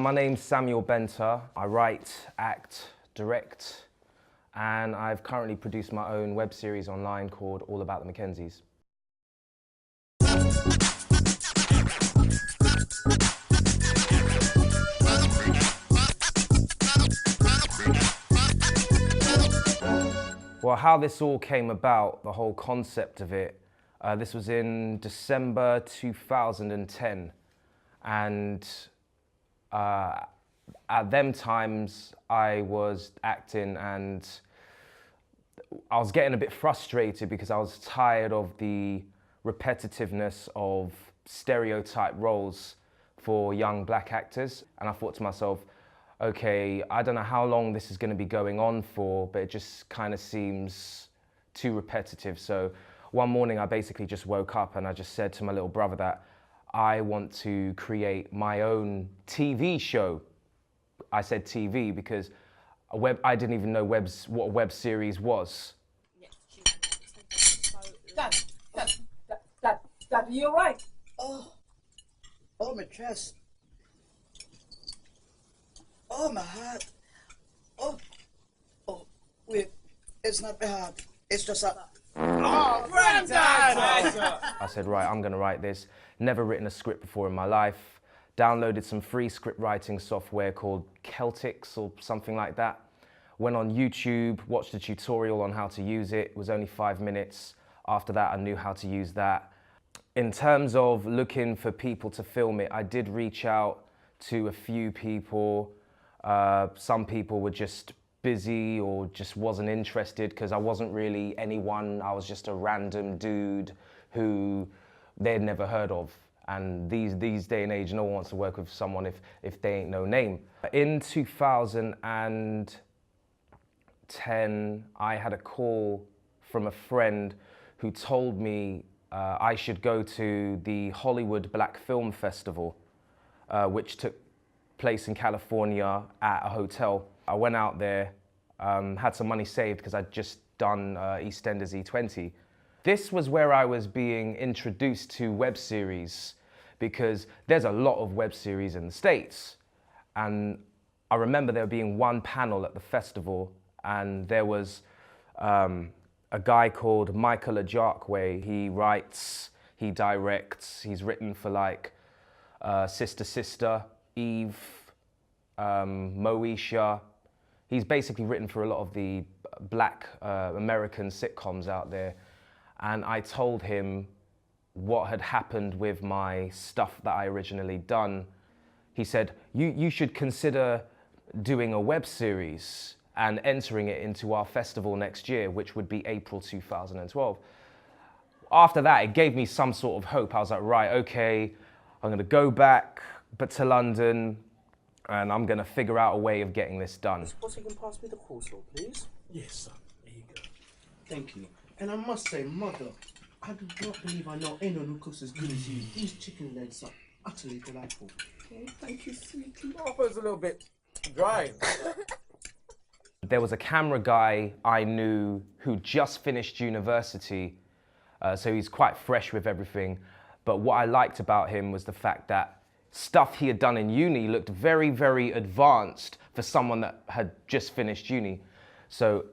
My name's Samuell Benta. I write, act, direct, and I've currently produced my own web series online called All About The McKenzies. Well, how this all came about, the whole concept of it, this was in December 2010. And at them times, I was acting and I was getting a bit frustrated because I was tired of the repetitiveness of stereotype roles for young black actors. And I thought to myself, okay, I don't know how long this is going to be going on for, but it just kind of seems too repetitive. So one morning I basically just woke up and I just said to my little brother that I want to create my own TV show. I said TV because I didn't even know what a web series was. Dad, are you all right? Oh, my chest. Oh, my heart. Oh, wait, it's not my heart. It's just a... Oh, Granddad! I said, right, I'm gonna write this. Never written a script before in my life. Downloaded some free script writing software called Celtics or something like that. Went on YouTube, watched a tutorial on how to use it. It was only 5 minutes. After that, I knew how to use that. In terms of looking for people to film it, I did reach out to a few people. Some people were just busy or just wasn't interested because I wasn't really anyone. I was just a random dude who they'd never heard of. And these day and age, no one wants to work with someone if they ain't no name. In 2010, I had a call from a friend who told me I should go to the Hollywood Black Film Festival, which took place in California at a hotel. I went out there, had some money saved because I'd just done EastEnders E20. This was where I was being introduced to web series because there's a lot of web series in the States. And I remember there being one panel at the festival and there was a guy called Michael Ajarkwe. He writes, he directs, he's written for like Sister Sister, Eve, Moesha. He's basically written for a lot of the black American sitcoms out there. And I told him what had happened with my stuff that I originally done. He said, you should consider doing a web series and entering it into our festival next year, which would be April 2012. After that, it gave me some sort of hope. I was like, right, okay, I'm gonna go back to London and I'm gonna figure out a way of getting this done. Suppose you can pass me the coleslaw, please? Yes, son. There you go. Thank you. And I must say, Mother, I do not believe I know anyone who cooks as good as you. These chicken legs are utterly delightful. Okay, thank you, sweetie. Oh, it's a little bit dry. There was a camera guy I knew who just finished university, so he's quite fresh with everything. But what I liked about him was the fact that stuff he had done in uni looked very, very advanced for someone that had just finished uni. So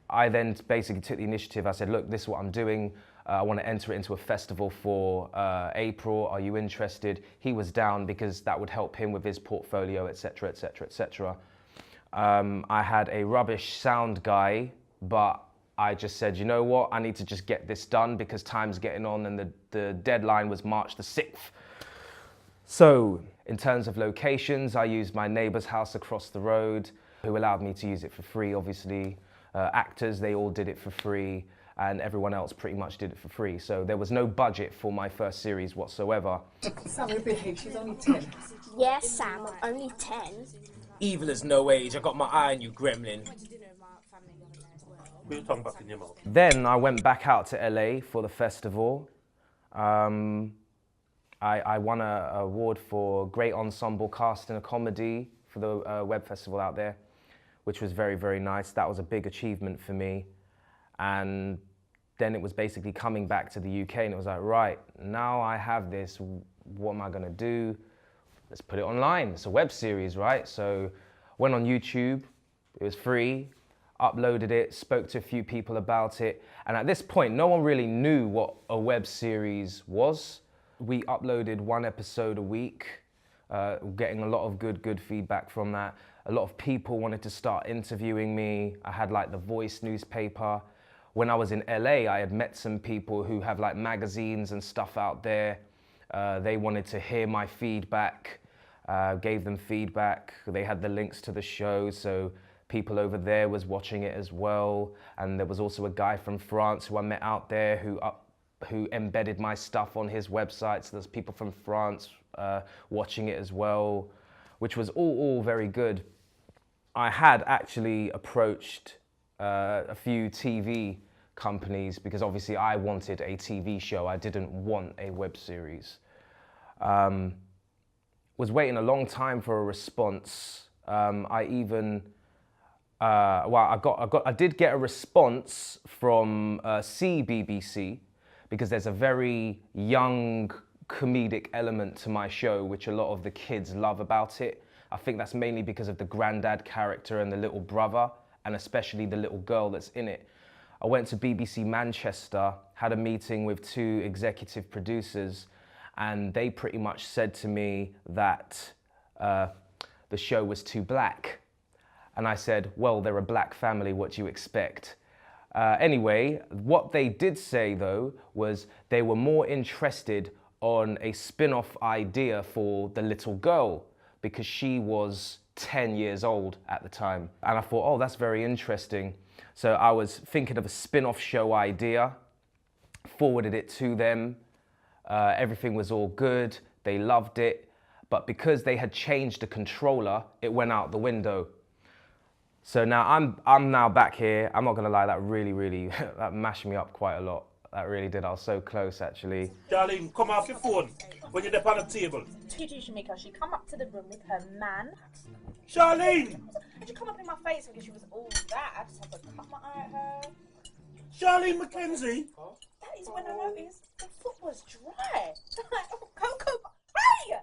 I then basically took the initiative. I said, look, this is what I'm doing. I want to enter it into a festival for April. Are you interested? He was down because that would help him with his portfolio, etc., etc., etc. I had a rubbish sound guy, but I just said, you know what? I need to just get this done because time's getting on and the deadline was March the 6th. So in terms of locations, I used my neighbor's house across the road, who allowed me to use it for free, obviously. Actors, they all did it for free, and everyone else pretty much did it for free. So there was no budget for my first series whatsoever. Samuel, behave, she's only 10. Yes, Sam, I'm only 10. Evil is no age. I got my eye on you, gremlin. Put your tongue back in your mouth. Then I went back out to LA for the festival. I won an award for Great Ensemble Cast in a Comedy for the web festival out there, which was very, very nice. That was a big achievement for me. And then it was basically coming back to the UK and it was like, right, now I have this, what am I gonna do? let's put it online. It's a web series, right? So went on YouTube, it was free, uploaded it, spoke to a few people about it. And at this point, no one really knew what a web series was. We uploaded 1 episode a week, getting a lot of good feedback from that. A lot of people wanted to start interviewing me. I had like the Voice newspaper. When I was in LA, I had met some people who have like magazines and stuff out there. They wanted to hear my feedback, gave them feedback. They had the links to the show, so people over there was watching it as well. And there was also a guy from France who I met out there who embedded my stuff on his website. So there's people from France watching it as well, which was all very good. I had actually approached a few TV companies because obviously I wanted a TV show. I didn't want a web series. Was waiting a long time for a response. I did get a response from CBBC because there's a very young comedic element to my show, which a lot of the kids love about it. I think that's mainly because of the granddad character and the little brother, and especially the little girl that's in it. I went to BBC Manchester, had a meeting with 2 executive producers, and they pretty much said to me that the show was too black. And I said, well, they're a black family, what do you expect? Anyway, what they did say though, was they were more interested on a spin-off idea for the little girl, because she was 10 years old at the time. And I thought, oh, that's very interesting. So I was thinking of a spin-off show idea, forwarded it to them. Everything was all good. They loved it. But because they had changed the controller, it went out the window. So now I'm now back here. I'm not gonna lie, that really, that mashed me up quite a lot. That really did. I was so close, actually. Darling, come off your phone when you're up on the table. Shamika, she come up to the room with her man. Charlene! And she come up in my face because she was all that. I just had to cut my eye at her. Charlene McKenzie! That is when I noticed the foot was dry. Like, oh, Coco, hey!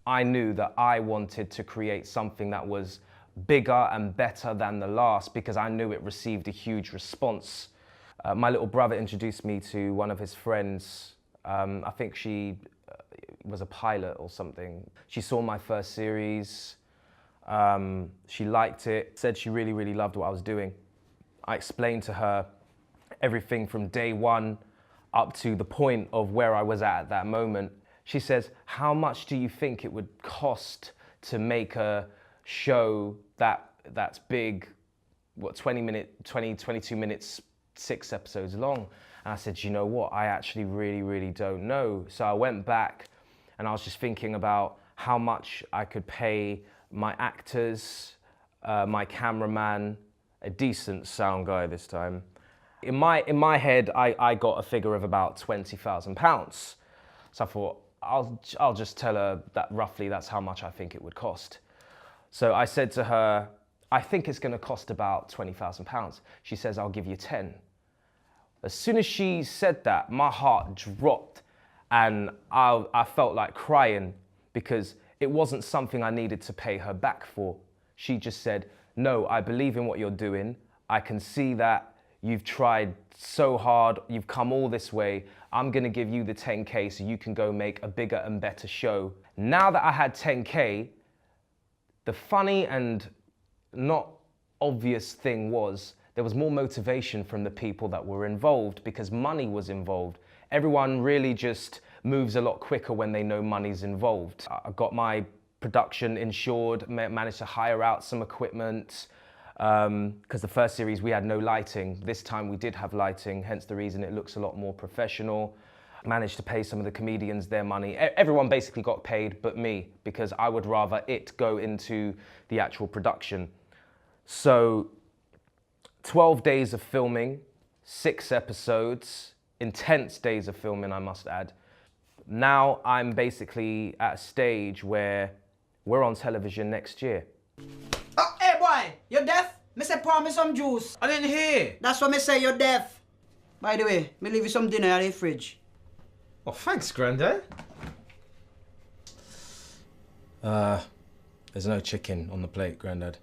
I knew that I wanted to create something that was bigger and better than the last because I knew it received a huge response. My little brother introduced me to one of his friends. I think she was a pilot or something. She saw my first series. She liked it, said she really loved what I was doing. I explained to her everything from day one up to the point of where I was at that moment. She says, how much do you think it would cost to make a show that's big, what, 22 minutes, 6 episodes long? And I said, you know what, I actually really don't know. So I went back and I was just thinking about how much I could pay my actors, my cameraman, a decent sound guy this time. In my head, I got a figure of about £20,000. So I thought, I'll just tell her that roughly that's how much I think it would cost. So I said to her, I think it's gonna cost about £20,000. She says, I'll give you 10. As soon as she said that, my heart dropped and I felt like crying because it wasn't something I needed to pay her back for. She just said, no, I believe in what you're doing. I can see that you've tried so hard, you've come all this way. I'm gonna give you the 10K so you can go make a bigger and better show. Now that I had 10K, the funny and not obvious thing was there was more motivation from the people that were involved because money was involved. Everyone really just moves a lot quicker when they know money's involved. I got my production insured, managed to hire out some equipment, because the first series we had no lighting. This time we did have lighting, hence the reason it looks a lot more professional. Managed to pay some of the comedians their money. Everyone basically got paid but me, because I would rather it go into the actual production. So 12 days of filming, 6 episodes, intense days of filming, I must add. Now I'm basically at a stage where we're on television next year. Oh, hey boy, you deaf? Me say pour me some juice. I didn't hear. That's what me say, you're deaf. By the way, me leave you some dinner in the fridge. Oh, thanks, Grandad. There's no chicken on the plate, Grandad.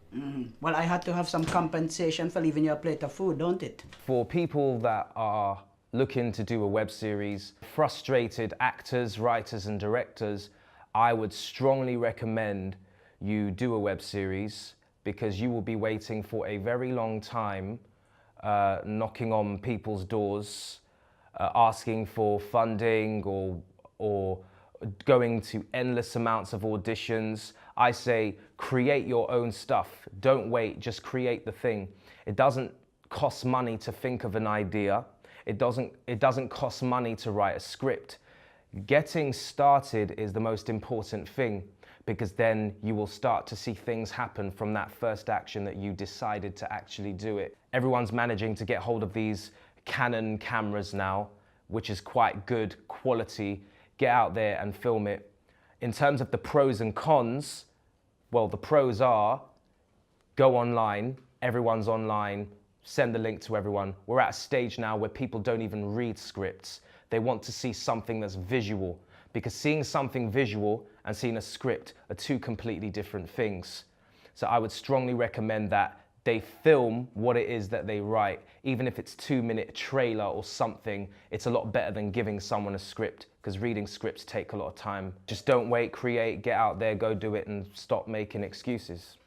Well, I had to have some compensation for leaving you a plate of food, don't it? For people that are looking to do a web series, frustrated actors, writers and directors, I would strongly recommend you do a web series because you will be waiting for a very long time, knocking on people's doors, asking for funding or going to endless amounts of auditions. I say create your own stuff. Don't wait, just create the thing. It doesn't cost money to think of an idea. It doesn't cost money to write a script. Getting started is the most important thing because then you will start to see things happen from that first action that you decided to actually do it. Everyone's managing to get hold of these Canon cameras now, which is quite good quality. Get out there and film it. In terms of the pros and cons, well, the pros are go online, everyone's online, send the link to everyone. We're at a stage now where people don't even read scripts. They want to see something that's visual because seeing something visual and seeing a script are two completely different things. So I would strongly recommend that they film what it is that they write. Even if it's 2-minute trailer or something, it's a lot better than giving someone a script because reading scripts take a lot of time. Just don't wait, create, get out there, go do it and stop making excuses.